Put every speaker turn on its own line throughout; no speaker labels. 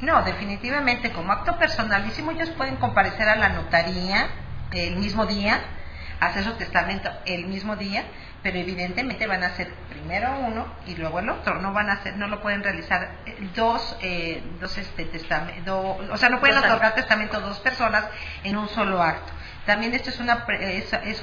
No, definitivamente como acto personalísimo ellos pueden comparecer a la notaría el mismo día, hacer su testamento el mismo día, pero evidentemente van a hacer primero uno y luego el otro. No van a hacer, no lo pueden realizar dos testamentos, o sea, no pueden otorgar testamento a dos personas en un solo acto. También esto es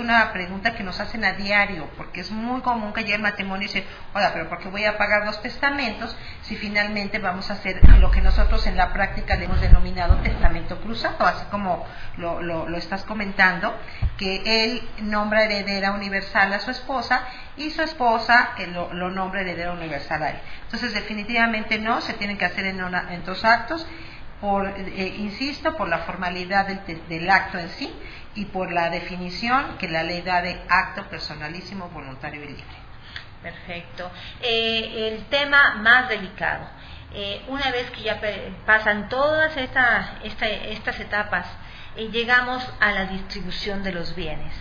una pregunta que nos hacen a diario, porque es muy común que llegue el matrimonio y dice, oiga, pero ¿por qué voy a pagar dos testamentos si finalmente vamos a hacer lo que nosotros en la práctica le hemos denominado testamento cruzado? Así como lo estás comentando, que él nombra heredera universal a su esposa y su esposa lo nombra heredera universal a él. Entonces definitivamente no, se tienen que hacer en dos actos, insisto, por la formalidad del acto en sí y por la definición que la ley da de acto personalísimo, voluntario y libre.
Perfecto. El tema más delicado, una vez que ya pasan todas estas etapas, llegamos a la distribución de los bienes.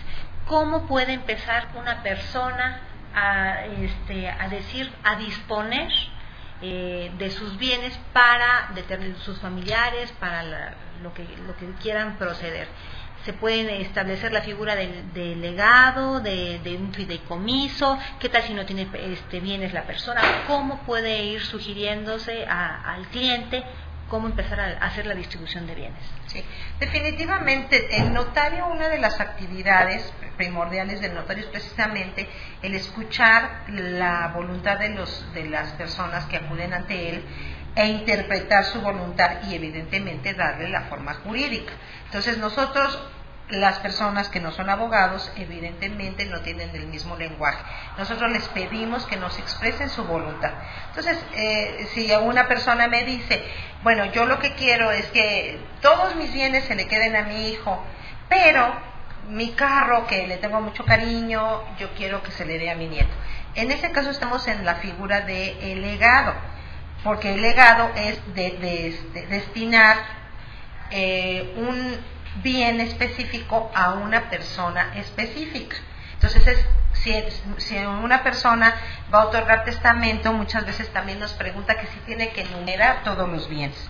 ¿Cómo puede empezar una persona a disponer de sus bienes para sus familiares, para lo que quieran proceder? Se puede establecer la figura del legado, de un fideicomiso. ¿Qué tal si no tiene bienes la persona? ¿Cómo puede ir sugiriéndose al cliente cómo empezar a hacer la distribución de bienes?
Sí, definitivamente el notario, una de las actividades primordiales del notario es precisamente el escuchar la voluntad de las personas que acuden ante él e interpretar su voluntad y evidentemente darle la forma jurídica. Entonces nosotros, las personas que no son abogados, evidentemente no tienen el mismo lenguaje. Nosotros les pedimos que nos expresen su voluntad. Entonces, si una persona me dice, bueno, yo lo que quiero es que todos mis bienes se le queden a mi hijo, pero mi carro, que le tengo mucho cariño, yo quiero que se le dé a mi nieto. En ese caso estamos en la figura del legado, porque el legado es destinar un bien específico a una persona específica. Entonces, si una persona va a otorgar testamento, muchas veces también nos pregunta que si tiene que enumerar todos los bienes.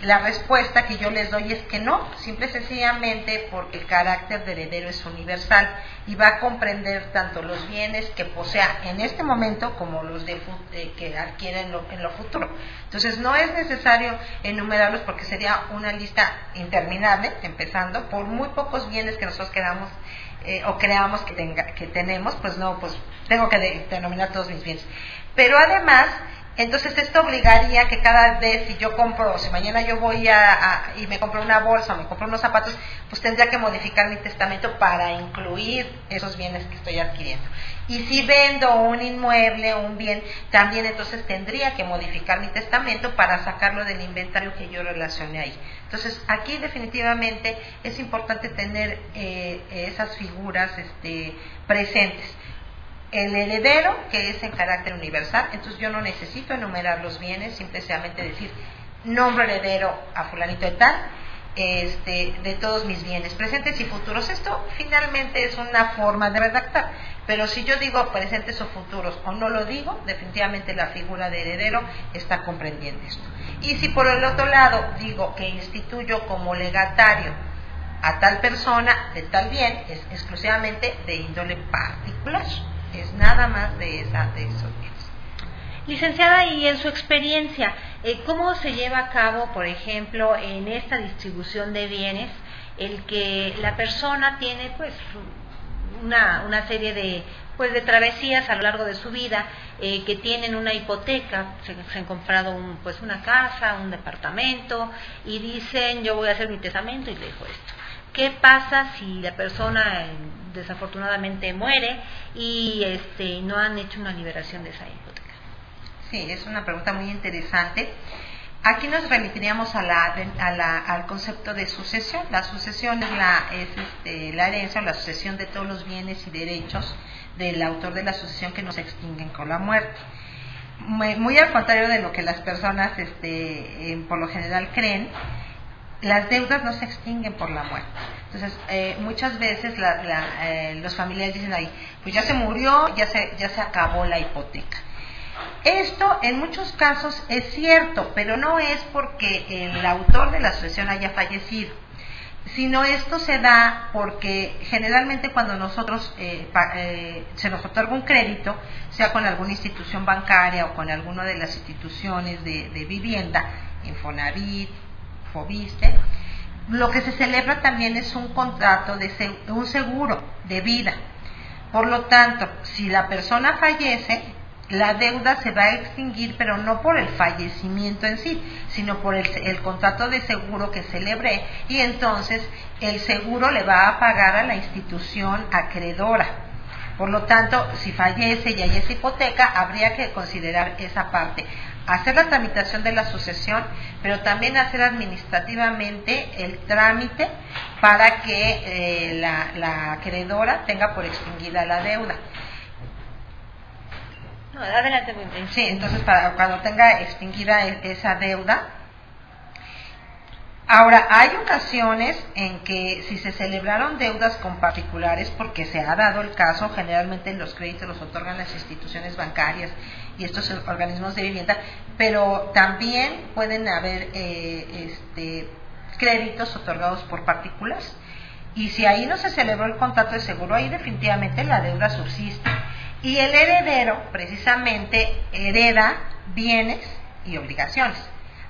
La respuesta que yo les doy es que no, simple y sencillamente porque el carácter de heredero es universal y va a comprender tanto los bienes que posea en este momento como los que adquiere en lo futuro. Entonces no es necesario enumerarlos porque sería una lista interminable, empezando por muy pocos bienes que nosotros queramos o creamos que tenemos, pues no, pues tengo que denominar todos mis bienes. Pero además, entonces esto obligaría que cada vez si yo compro, si mañana yo voy y me compro una bolsa o me compro unos zapatos, pues tendría que modificar mi testamento para incluir esos bienes que estoy adquiriendo. Y si vendo un inmueble o un bien, también entonces tendría que modificar mi testamento para sacarlo del inventario que yo relacioné ahí. Entonces aquí definitivamente es importante tener esas figuras presentes. El heredero, que es en carácter universal, entonces yo no necesito enumerar los bienes, simplemente decir nombro heredero a fulanito de tal, de todos mis bienes presentes y futuros. Esto finalmente es una forma de redactar, pero si yo digo presentes o futuros o no lo digo, definitivamente la figura de heredero está comprendiendo esto. Y si por el otro lado digo que instituyo como legatario a tal persona de tal bien, es exclusivamente de índole particular. Es nada más de esos bienes.
Licenciada, y en su experiencia, ¿cómo se lleva a cabo, por ejemplo, en esta distribución de bienes, el que la persona tiene pues una serie de travesías a lo largo de su vida, que tienen una hipoteca, se han comprado una casa, un departamento, y dicen, yo voy a hacer mi testamento y dejo esto? ¿Qué pasa si la persona desafortunadamente muere y no han hecho una liberación de esa hipoteca?
Sí, es una pregunta muy interesante. Aquí nos remitiríamos al concepto de sucesión. La sucesión es la herencia o la sucesión de todos los bienes y derechos del autor de la sucesión que no se extinguen con la muerte. Muy al contrario de lo que las personas por lo general creen, las deudas no se extinguen por la muerte. Entonces, muchas veces los familiares dicen ahí, pues ya se murió, ya se acabó la hipoteca. Esto en muchos casos es cierto, pero no es porque el autor de la sucesión haya fallecido, sino esto se da porque generalmente cuando nosotros se nos otorga un crédito, sea con alguna institución bancaria o con alguna de las instituciones de vivienda, Infonavit, Fobiste, lo que se celebra también es un contrato de un seguro de vida. Por lo tanto, si la persona fallece, la deuda se va a extinguir, pero no por el fallecimiento en sí, sino por el contrato de seguro que celebré, y entonces el seguro le va a pagar a la institución acreedora. Por lo tanto, si fallece y hay esa hipoteca, habría que considerar esa parte. Hacer la tramitación de la sucesión, pero también hacer administrativamente el trámite para que la acreedora tenga por extinguida la deuda.
No, adelante.
Sí, entonces para cuando tenga extinguida esa deuda. Ahora, hay ocasiones en que si se celebraron deudas con particulares, porque se ha dado el caso, generalmente los créditos los otorgan las instituciones bancarias y estos organismos de vivienda, pero también pueden haber créditos otorgados por particulares. Y si ahí no se celebró el contrato de seguro, ahí definitivamente la deuda subsiste. Y el heredero, precisamente, hereda bienes y obligaciones,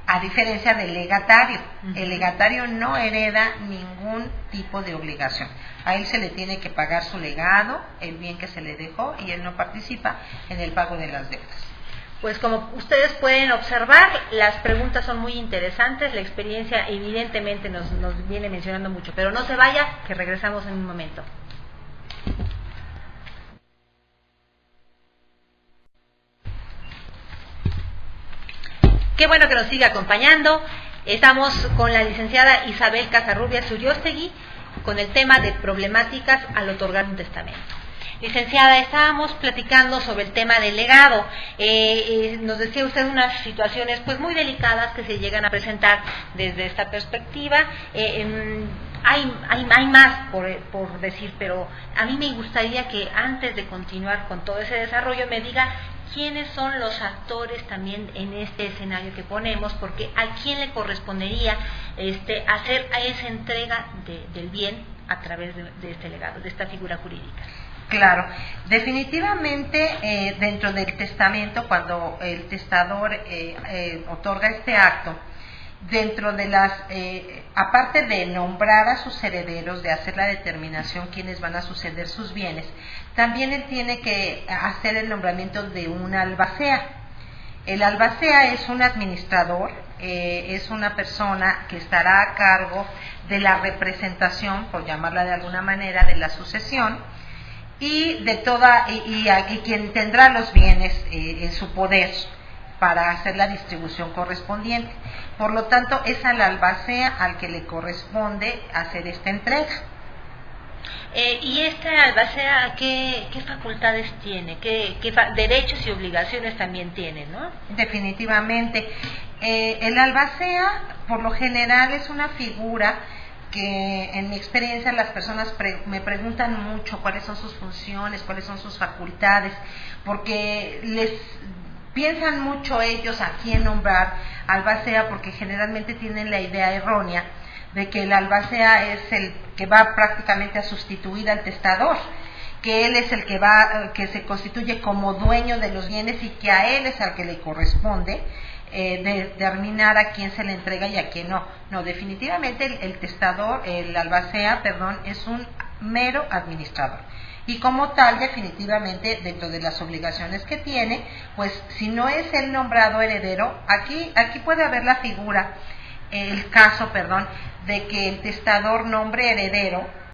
a diferencia del legatario. El legatario no hereda ningún tipo de obligación. A él se le tiene que pagar su legado, el bien que se le dejó, y él no participa en el pago de las deudas.
Pues como ustedes pueden observar, las preguntas son muy interesantes, la experiencia evidentemente nos viene mencionando mucho, pero no se vaya, que regresamos en un momento. Qué bueno que nos sigue acompañando. Estamos con la licenciada Isabel Casarrubias Uriostegui con el tema de problemáticas al otorgar un testamento. Licenciada, estábamos platicando sobre el tema del legado. Nos decía usted unas situaciones pues muy delicadas que se llegan a presentar desde esta perspectiva. Hay más por decir, pero a mí me gustaría que antes de continuar con todo ese desarrollo me diga quiénes son los actores también en este escenario que ponemos, porque a quién le correspondería hacer a esa entrega del bien a través de este legado, de esta figura jurídica.
Claro, definitivamente dentro del testamento, cuando el testador otorga este acto, dentro de aparte de nombrar a sus herederos, de hacer la determinación quiénes van a suceder sus bienes, también él tiene que hacer el nombramiento de un albacea. El albacea es un administrador, es una persona que estará a cargo de la representación, por llamarla de alguna manera, de la sucesión, y quien tendrá los bienes en su poder para hacer la distribución correspondiente. Por lo tanto, es al albacea al que le corresponde hacer esta entrega.
¿Y este albacea qué facultades tiene? ¿Qué derechos y obligaciones también tiene, no?
Definitivamente. El albacea, por lo general, es una figura que en mi experiencia las personas me preguntan mucho cuáles son sus funciones, cuáles son sus facultades, porque piensan mucho ellos a quién nombrar albacea, porque generalmente tienen la idea errónea de que el albacea es el que va prácticamente a sustituir al testador, que él es el que se constituye como dueño de los bienes y que a él es al que le corresponde determinar a quién se le entrega y a quién no. No, definitivamente el albacea, es un mero administrador. Y como tal, definitivamente, dentro de las obligaciones que tiene, pues si no es el nombrado heredero, aquí puede haber el caso de que el testador nombre heredero